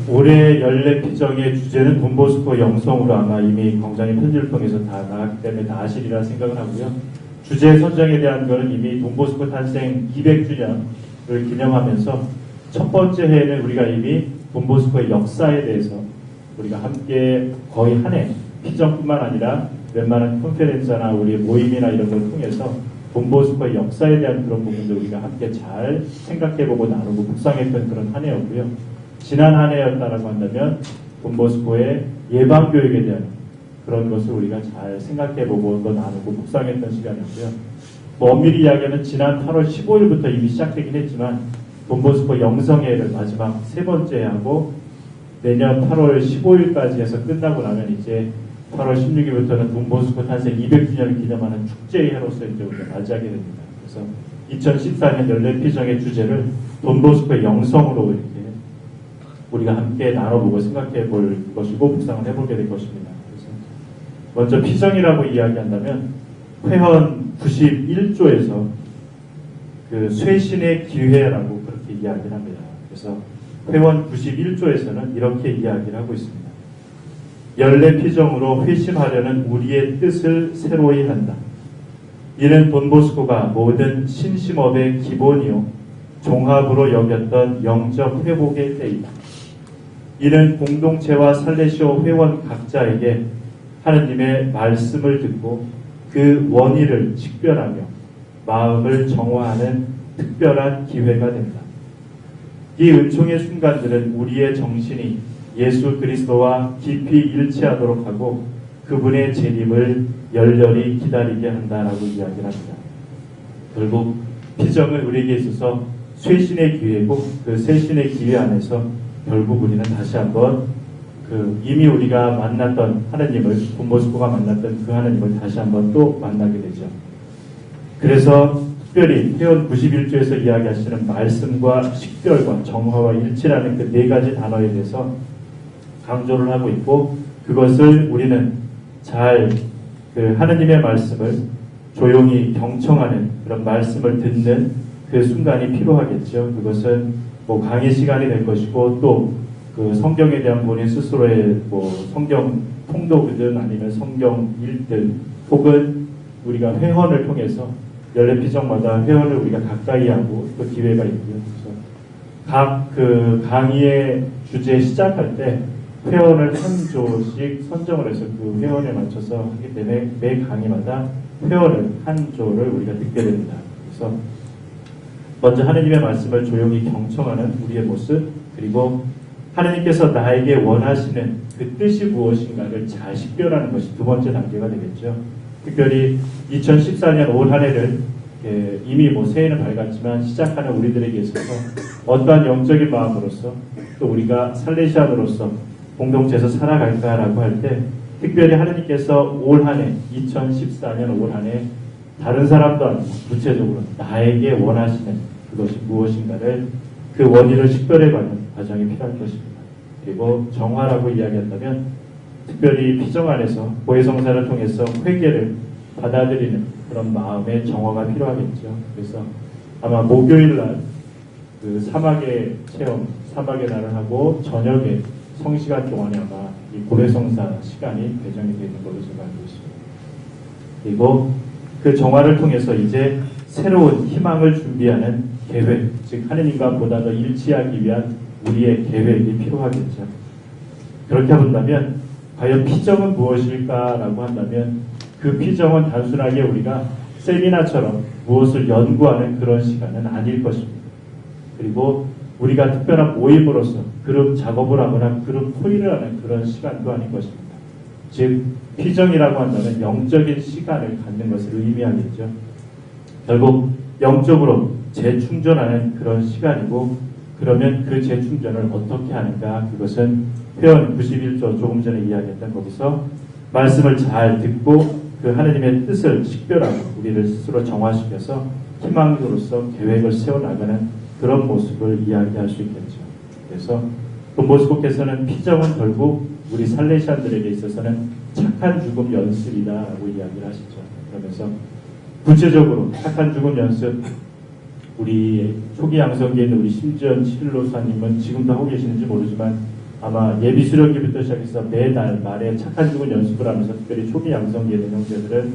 올해 연례 피정의 주제는 돈보스코 영성으로 아마 이미 광장의 편지를 통해서 다 나갔기 때문에 다 아시리라 생각을 하고요. 주제 선정에 대한 거는 이미 돈보스코 탄생 200주년을 기념하면서 첫 번째 해에는 우리가 이미 돈보스코의 역사에 대해서 우리가 함께 거의 한 해 피정뿐만 아니라 웬만한 컨페렌스나 우리의 모임이나 이런 걸 통해서 돈보스코의 역사에 대한 그런 부분도 우리가 함께 잘 생각해보고 나누고 묵상했던 그런 한 해였고요. 지난 한 해였다라고 한다면 돈보스코의 예방교육에 대한 그런 것을 우리가 잘 생각해보고 또 나누고 묵상했던 시간이었고요. 뭐 엄밀히 이야기하면 지난 8월 15일부터 이미 시작되긴 했지만 돈보스코 영성회를 마지막 세 번째 하고 내년 8월 15일까지 해서 끝나고 나면 이제 8월 16일부터는 돈보스코 탄생 200주년을 기념하는 축제의 해로서 이제 우리가 맞이하게 됩니다. 그래서 2014년 연례 피정의 주제를 돈보스코의 영성으로 이렇게 우리가 함께 나눠보고 생각해 볼 것이고 묵상을 해보게 될 것입니다. 그래서 먼저 피정이라고 이야기한다면 회헌 91조에서 그 쇄신의 기회라고 그렇게 이야기를 합니다. 그래서 회헌 91조에서는 이렇게 이야기를 하고 있습니다. 연례 피정으로 회심하려는 우리의 뜻을 새로이 한다. 이는 돈보스코가 모든 신심업의 기본이요 종합으로 여겼던 영적 회복의 때이다. 이는 공동체와 살레시오 회원 각자에게 하느님의 말씀을 듣고 그 원의를 직별하며 마음을 정화하는 특별한 기회가 된다. 이 은총의 순간들은 우리의 정신이 예수 그리스도와 깊이 일치하도록 하고 그분의 재림을 열렬히 기다리게 한다라고 이야기를 합니다. 결국 피정은 우리에게 있어서 쇄신의 기회고 그 쇄신의 기회 안에서 결국 우리는 다시 한번 그 이미 우리가 만났던 하나님을 돈보스코가 만났던 그 하나님을 다시 한번 또 만나게 되죠. 그래서 특별히 회원 91조에서 이야기하시는 말씀과 식별과 정화와 일치라는 그 네 가지 단어에 대해서 강조를 하고 있고 그것을 우리는 잘 그 하느님의 말씀을 조용히 경청하는 그런 말씀을 듣는 그 순간이 필요하겠죠. 그것은 뭐 강의 시간이 될 것이고 또 그 성경에 대한 본인 스스로의 뭐 성경 통독이든 아니면 성경 읽든 혹은 우리가 회헌을 통해서 연례 피정마다 회헌을 우리가 가까이 하고 또 기회가 있고요. 그래서 각 그 강의의 주제 시작할 때 회원을 한 조씩 선정을 해서 그 회원에 맞춰서 하기 때문에 매 강의마다 회원을 한 조를 우리가 듣게 됩니다. 그래서 먼저 하느님의 말씀을 조용히 경청하는 우리의 모습, 그리고 하느님께서 나에게 원하시는 그 뜻이 무엇인가를 잘 식별하는 것이 두 번째 단계가 되겠죠. 특별히 2014년 올 한 해를 이미 뭐 새해는 밝았지만 시작하는 우리들에게 있어서 어떠한 영적인 마음으로서 또 우리가 살레시안으로서 공동체에서 살아갈까라고 할 때 특별히 하느님께서 올 한 해 2014년 올 한 해 다른 사람도 아니고 구체적으로 나에게 원하시는 그것이 무엇인가를 그 원인을 식별해가는 과정이 필요할 것입니다. 그리고 정화라고 이야기한다면 특별히 피정 안에서 보혜성사를 통해서 회개를 받아들이는 그런 마음의 정화가 필요하겠죠. 그래서 아마 목요일 날 그 사막의 체험, 사막의 날을 하고 저녁에 성시간 동안에 아마 이 고래성사 시간이 배정이 되는 걸로 제가 알고 있습니다. 그리고 그 정화를 통해서 이제 새로운 희망을 준비하는 계획, 즉 하느님과 보다 더 일치하기 위한 우리의 계획이 필요하겠죠. 그렇게 본다면 과연 피정은 무엇일까라고 한다면 그 피정은 단순하게 우리가 세미나처럼 무엇을 연구하는 그런 시간은 아닐 것입니다. 그리고 우리가 특별한 모임으로서 그룹 작업을 하거나 그룹 토의를 하는 그런 시간도 아닌 것입니다. 즉 피정이라고 한다면 영적인 시간을 갖는 것을 의미하겠죠. 결국 영적으로 재충전하는 그런 시간이고, 그러면 그 재충전을 어떻게 하는가? 그것은 회원 91조 조금 전에 이야기했던 거기서 말씀을 잘 듣고 그 하느님의 뜻을 식별하고 우리를 스스로 정화시켜서 희망으로서 계획을 세워나가는 그런 모습을 이야기할 수 있겠죠. 그래서 돈보스코께서는 피정은 결국 우리 살레시안들에게 있어서는 착한 죽음 연습이다라고 이야기를 하시죠. 그러면서 구체적으로 착한 죽음 연습, 우리 초기 양성기에 있는 우리 심지연 칠로사님은 지금도 하고 계시는지 모르지만 아마 예비 수련기부터 시작해서 매달 말에 착한 죽은 연습을 하면서 특별히 초기 양성기에 있는 형제들은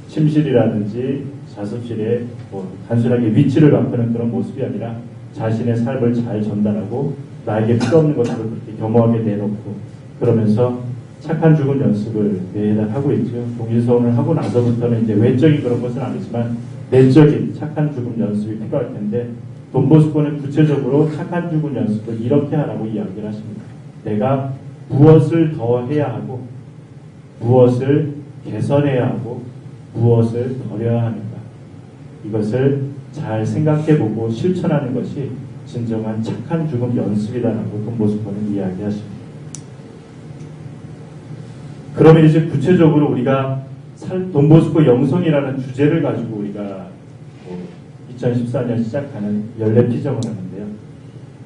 침실이라든지 자습실에 뭐 단순하게 위치를 바꾸는 그런 모습이 아니라 자신의 삶을 잘 전달하고 나에게 필요 없는 것들을 그렇게 겸허하게 내놓고 그러면서 착한 죽은 연습을 매달 하고 있죠. 동일서원을 하고 나서부터는 이제 외적인 그런 것은 아니지만 내적인 착한 죽음 연습이 필요할 텐데 돈보스코는 구체적으로 착한 죽음 연습을 이렇게 하라고 이야기를 하십니다. 내가 무엇을 더 해야 하고 무엇을 개선해야 하고 무엇을 버려야 하는가 이것을 잘 생각해보고 실천하는 것이 진정한 착한 죽음 연습이다라고 돈보스코는 이야기하십니다. 그러면 이제 구체적으로 우리가 돈보스코 영성이라는 주제를 가지고 우리가 2014년 시작하는 연례피정을 하는데요.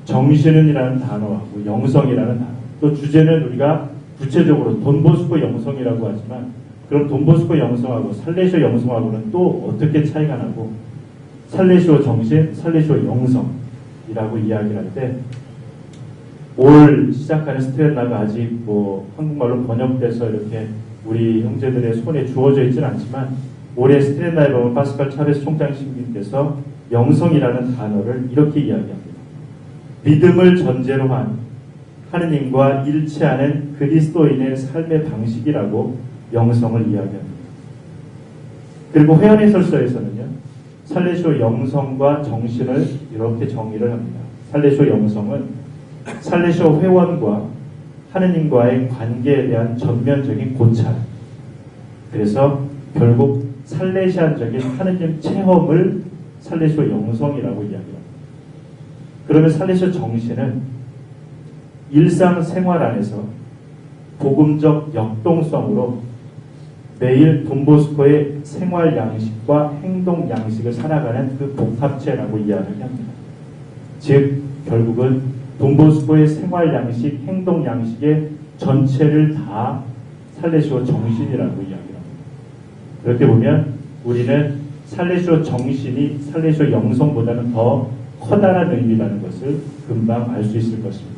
정신은이라는 단어하고 영성이라는 단어, 또 주제는 우리가 구체적으로 돈보스코 영성이라고 하지만 그럼 돈보스코 영성하고 살레시오 영성하고는 또 어떻게 차이가 나고 살레시오 정신, 살레시오 영성이라고 이야기를 할 때 올 시작하는 스트레나가 아직 뭐 한국말로 번역돼서 이렇게 우리 형제들의 손에 주어져 있지는 않지만 올해 스트레나에 보면 파스칼 차베스 총장님께서 영성이라는 단어를 이렇게 이야기합니다. 믿음을 전제로 한 하느님과 일치하는 그리스도인의 삶의 방식이라고 영성을 이야기합니다. 그리고 회원해설서에서는요. 살레시오 영성과 정신을 이렇게 정의를 합니다. 살레시오 영성은 살레시오 회원과 하느님과의 관계에 대한 전면적인 고찰. 그래서 결국 살레시안적인 하느님 체험을 살레시오 영성이라고 이야기합니다. 그러면 살레시오 정신은 일상생활 안에서 복음적 역동성으로 매일 돈보스코의 생활 양식과 행동 양식을 살아가는 그 복합체라고 이야기를 합니다. 즉 결국은 돈보스코의 생활 양식, 행동 양식의 전체를 다 살레시오 정신이라고 이야기합니다. 그렇게 보면 우리는 살레시오 정신이 살레시오 영성보다는 더 커다란 의미라는 것을 금방 알 수 있을 것입니다.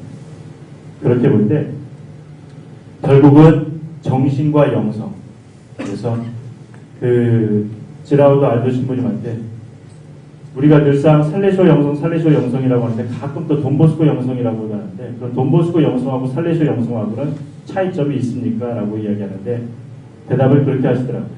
그렇게 볼 때 결국은 정신과 영성, 그래서 지라우드 알도 신부님한테 우리가 늘상 살레시오 영성이라고 하는데 가끔 또 돈보스코 영성이라고 하는데 그럼 돈보스코 영성하고 살레시오 영성하고는 차이점이 있습니까? 라고 이야기하는데 대답을 그렇게 하시더라고요.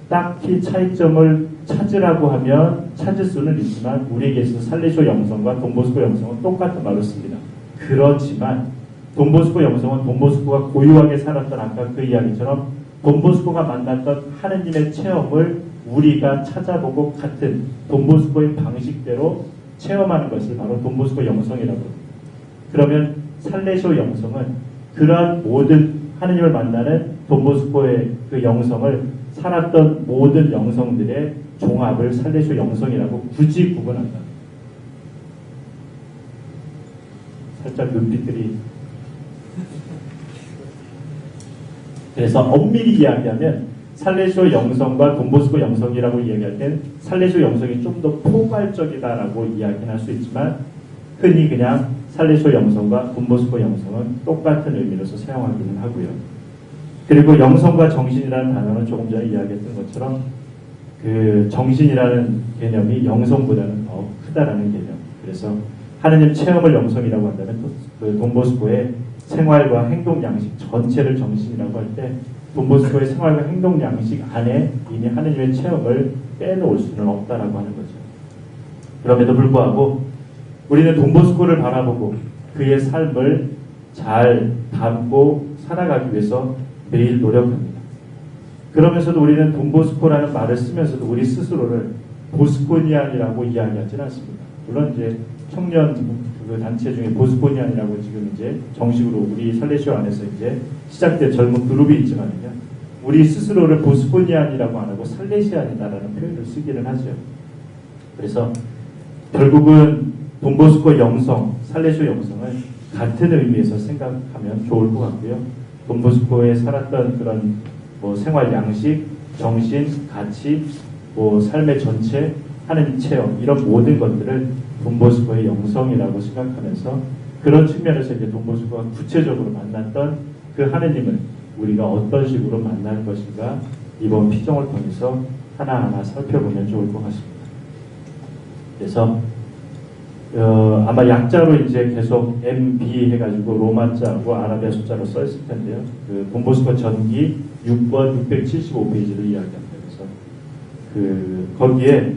딱히 차이점을 찾으라고 하면 찾을 수는 있지만 우리에게 있어서 살레시오 영성과 돈보스코 영성은 똑같은 말을 씁니다. 그렇지만 돈보스코 영성은 돈보스코가 고유하게 살았던 아까 그 이야기처럼 돈보스코가 만났던 하느님의 체험을 우리가 찾아보고 같은 돈보스코의 방식대로 체험하는 것을 바로 돈보스코 영성이라고 합니다. 그러면 살레시오 영성은 그러한 모든 하느님을 만나는 돈보스코의 그 영성을 살았던 모든 영성들의 종합을 살레시오 영성이라고 굳이 구분한다. 살짝 눈빛들이 그래서 엄밀히 이야기하면 살레시오 영성과 돈보스코 영성이라고 이야기할 땐 살레시오 영성이 좀 더 포괄적이다라고 이야기는 할 수 있지만 흔히 그냥 살레시오 영성과 돈보스코 영성은 똑같은 의미로서 사용하기는 하고요. 그리고 영성과 정신이라는 단어는 조금 전에 이야기했던 것처럼 그 정신이라는 개념이 영성보다는 더 크다라는 개념. 그래서 하느님 체험을 영성이라고 한다면 그 돈보스코의 생활과 행동 양식 전체를 정신이라고 할 때 돈보스코의 생활과 행동 양식 안에 이미 하느님의 체험을 빼놓을 수는 없다라고 하는 거죠. 그럼에도 불구하고 우리는 돈보스코를 바라보고 그의 삶을 잘 담고 살아가기 위해서 매일 노력합니다. 그러면서도 우리는 돈보스코라는 말을 쓰면서도 우리 스스로를 보스코니안이라고 이야기하지는 않습니다. 물론 이제 청년 그 단체 중에 보스코니안이라고 지금 이제 정식으로 우리 살레시오 안에서 이제 시작된 젊은 그룹이 있지만요. 우리 스스로를 보스코니안이라고 안 하고 살레시안이다라는 표현을 쓰기는 하죠. 그래서 결국은 돈보스코 영성, 살레시오 영성을 같은 의미에서 생각하면 좋을 것 같고요. 돈보스코에 살았던 그런 뭐 생활 양식, 정신, 가치, 뭐 삶의 전체 하는 체험, 이런 모든 것들을 돈보스코의 영성이라고 생각하면서 그런 측면에서 이제 돈보스코가 구체적으로 만났던 그 하느님을 우리가 어떤 식으로 만날 것인가 이번 피정을 통해서 하나하나 살펴보면 좋을 것 같습니다. 그래서 아마 약자로 이제 계속 MB 해가지고 로마자하고 아라비아 숫자로 써있을 텐데요. 그 돈보스코 전기 6번 675페이지를 이야기합니다. 그래서 거기에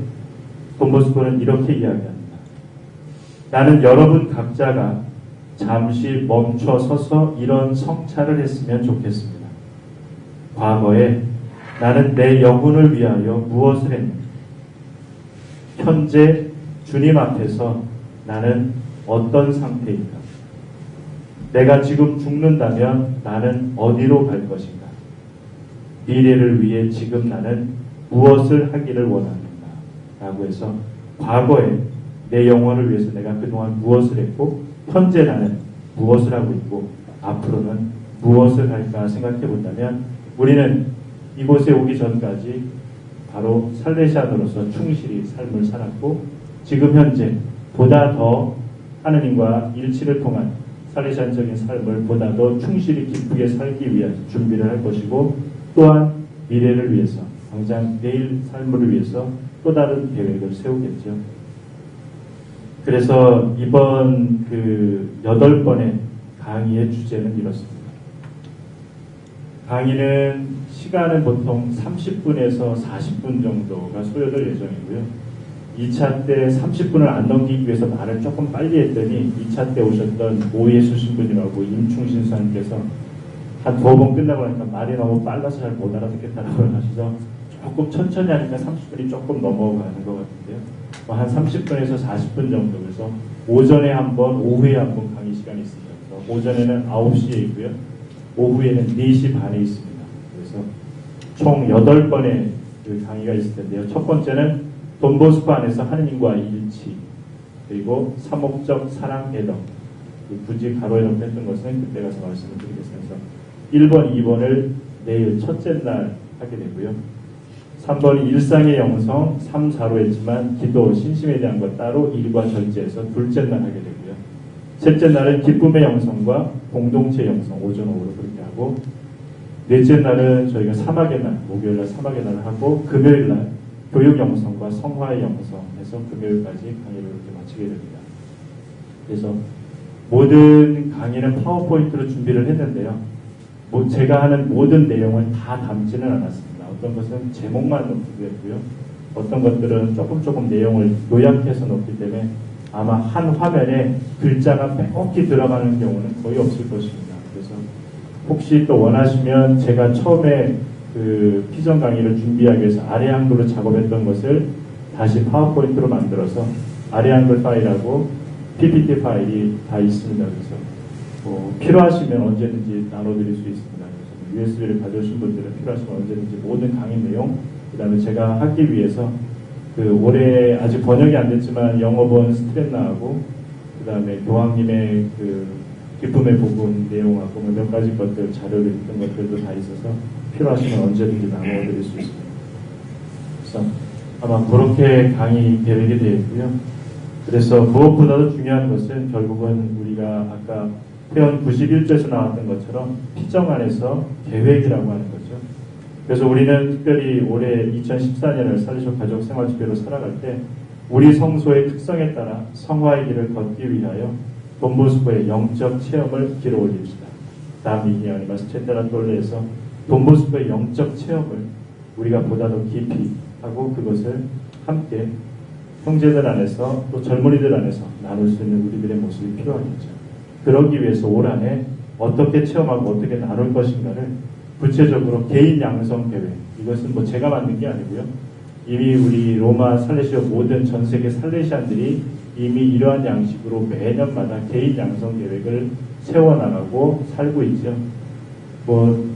돈보스코는 이렇게 이야기합니다. 나는 여러분 각자가 잠시 멈춰 서서 이런 성찰을 했으면 좋겠습니다. 과거에 나는 내 영혼을 위하여 무엇을 했는가? 현재 주님 앞에서 나는 어떤 상태인가? 내가 지금 죽는다면 나는 어디로 갈 것인가? 미래를 위해 지금 나는 무엇을 하기를 원하는가? 라고 해서 과거에 내 영혼을 위해서 내가 그동안 무엇을 했고 현재 나는 무엇을 하고 있고 앞으로는 무엇을 할까 생각해 본다면 우리는 이곳에 오기 전까지 바로 살레시안으로서 충실히 삶을 살았고 지금 현재 보다 더 하느님과 일치를 통한 살레시안적인 삶을 보다 더 충실히 기쁘게 살기 위한 준비를 할 것이고 또한 미래를 위해서 당장 내일 삶을 위해서 또 다른 계획을 세우겠죠. 그래서 이번 8번의 강의의 주제는 이렇습니다. 강의는 시간은 보통 30분에서 40분 정도가 소요될 예정이고요. 2차 때 30분을 안 넘기기 위해서 말을 조금 빨리 했더니 2차 때 오셨던 오예수 신부님하고 임충신 수사님께서 한 2번 끝나고 나니까 말이 너무 빨라서 잘 못 알아듣겠다고 하셔서 조금 천천히 하니까 30분이 조금 넘어가는 것 같은데요. 한 30분에서 40분 정도. 그래서 오전에 한 번, 오후에 한 번 강의 시간이 있습니다. 오전에는 9시에 있고요. 오후에는 4시 반에 있습니다. 그래서 총 8번의 그 강의가 있을 텐데요. 첫 번째는 돈보스코 안에서 하느님과 일치, 그리고 사목적 사랑 배덕. 굳이 가로해놓고 했던 것은 그때 가서 말씀을 드리겠습니다. 1번, 2번을 내일 첫째 날 하게 되고요. 3번이 일상의 영성, 3, 4로 했지만 기도, 신심에 대한 것 따로 1과 절제에서 둘째 날 하게 되고요. 셋째 날은 기쁨의 영성과 공동체 영성, 오전, 오후로 그렇게 하고 넷째 날은 저희가 사막의 날, 목요일날 사막의 날을 하고 금요일날 교육 영성과 성화의 영성 해서 금요일까지 강의를 이렇게 마치게 됩니다. 그래서 모든 강의는 파워포인트로 준비를 했는데요. 제가 하는 모든 내용을 다 담지는 않았습니다. 어떤 것은 제목만 넣기도 했고요. 어떤 것들은 조금 내용을 요약해서 넣기 때문에 아마 한 화면에 글자가 빼곡히 들어가는 경우는 거의 없을 것입니다. 그래서 혹시 또 원하시면 제가 처음에 그 피정 강의를 준비하기 위해서 아래 한글로 작업했던 것을 다시 파워포인트로 만들어서 아래 한글 파일하고 PPT 파일이 다 있습니다. 그래서 필요하시면 언제든지 나눠드릴 수 있습니다. 그래서 USB를 가져오신 분들은 필요하시면 언제든지 모든 강의 내용, 그 다음에 제가 하기 위해서 올해 아직 번역이 안 됐지만 영어본 스트랩나하고 그 다음에 교황님의 기쁨의 복음 내용하고 몇 가지 것들 자료를 있던 것들도 다 있어서 필요하시면 언제든지 나눠드릴 수 있습니다. 그래서 아마 그렇게 강의 계획이 되어 있고요. 그래서 무엇보다도 중요한 것은 결국은 우리가 아까 태원 91조에서 나왔던 것처럼 피정 안에서 계획이라고 하는 거죠. 그래서 우리는 특별히 올해 2014년을 살리쇼 가족 생활주기로 살아갈 때 우리 성소의 특성에 따라 성화의 길을 걷기 위하여 돈보스코의 영적 체험을 길어 올립시다. 다음 이니아니 마스체테라 똘레에서 돈보스코의 영적 체험을 우리가 보다 더 깊이 하고 그것을 함께 형제들 안에서 또 젊은이들 안에서 나눌 수 있는 우리들의 모습이 필요하겠죠. 그러기 위해서 올 한해 어떻게 체험하고 어떻게 나눌 것인가를 구체적으로 개인 양성 계획, 이것은 제가 만든 게 아니고요. 이미 우리 로마 살레시아 모든 전 세계 살레시안들이 이미 이러한 양식으로 매년마다 개인 양성 계획을 세워나가고 살고 있죠.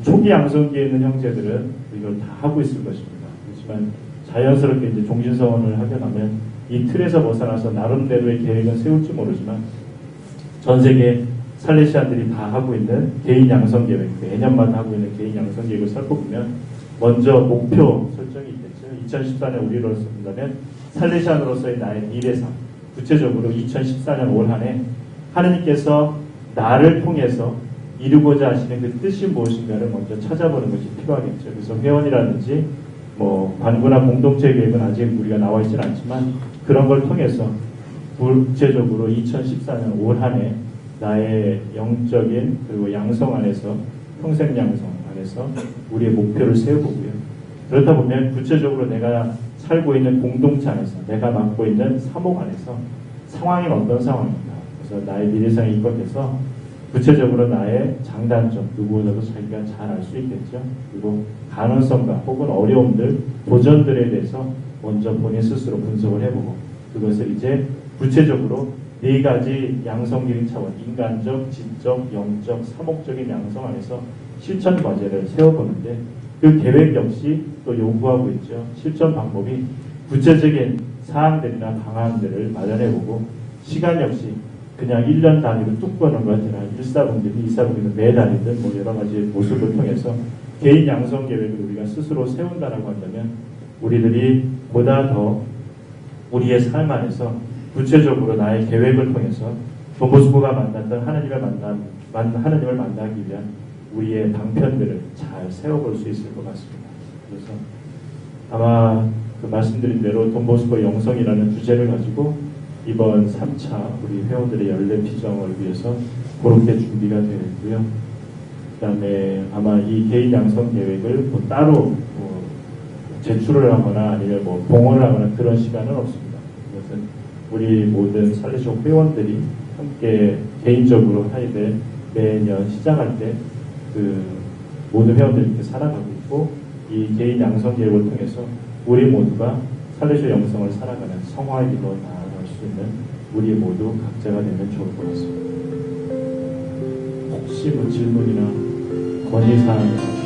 초기 양성기에 있는 형제들은 이걸 다 하고 있을 것입니다. 그렇지만 자연스럽게 이제 종신서원을 하게 되면 이 틀에서 벗어나서 나름대로의 계획은 세울지 모르지만 전 세계 살레시안들이 다 하고 있는 개인 양성 계획, 매년마다 하고 있는 개인 양성 계획을 살펴보면 먼저 목표 설정이 있겠죠. 2014년 우리로서 본다면 살레시안으로서의 나의 미래상, 구체적으로 2014년 올 한 해 하느님께서 나를 통해서 이루고자 하시는 그 뜻이 무엇인가를 먼저 찾아보는 것이 필요하겠죠. 그래서 회원이라든지 뭐 관구나 공동체 계획은 아직 우리가 나와 있지는 않지만 그런 걸 통해서 구체적으로 2014년 올 한 해 나의 영적인 그리고 양성 안에서 평생 양성 안에서 우리의 목표를 세워보고요. 그렇다 보면 구체적으로 내가 살고 있는 공동체 안에서 내가 맡고 있는 사목 안에서 상황이 어떤 상황인가. 그래서 나의 미래상에 입각해서 구체적으로 나의 장단점, 누구보다도 자기가 잘 알 수 있겠죠. 그리고 가능성과 혹은 어려움들, 도전들에 대해서 먼저 본인 스스로 분석을 해보고 그것을 이제 구체적으로 네 가지 양성기능 차원, 인간적, 지적, 영적, 사목적인 양성 안에서 실천 과제를 세워보는데 그 계획 역시 또 요구하고 있죠. 실천 방법이 구체적인 사항들이나 방안들을 마련해보고 시간 역시 그냥 1년 단위로 뚝 보는 것 아니라 1사분기든 2사분기든 매달이든 뭐 여러 가지 모습을 통해서 개인 양성 계획을 우리가 스스로 세운다라고 한다면 우리들이 보다 더 우리의 삶 안에서 구체적으로 나의 계획을 통해서 돈보스코가 만났던 하나님을 만나기 위한 우리의 방편들을 잘 세워볼 수 있을 것 같습니다. 그래서 아마 그 말씀드린 대로 돈보스코 영성이라는 주제를 가지고 이번 3차 우리 회원들의 연례 피정을 위해서 그렇게 준비가 되어 있고요. 그 다음에 아마 이 개인 양성 계획을 뭐 따로 뭐 제출을 하거나 아니면 뭐 봉헌을 하거나 그런 시간은 없습니다. 이것은 우리 모든 살레시오 회원들이 함께 개인적으로 하이데 매년 시작할 때 그 모든 회원들이 이렇게 살아가고 있고 이 개인 양성 계획을 통해서 우리 모두가 살레시오 영성을 살아가는 성화의 길로 나아갈 수 있는 우리 모두 각자가 되면 좋을 것 같습니다. 혹시 뭐 질문이나 건의사항이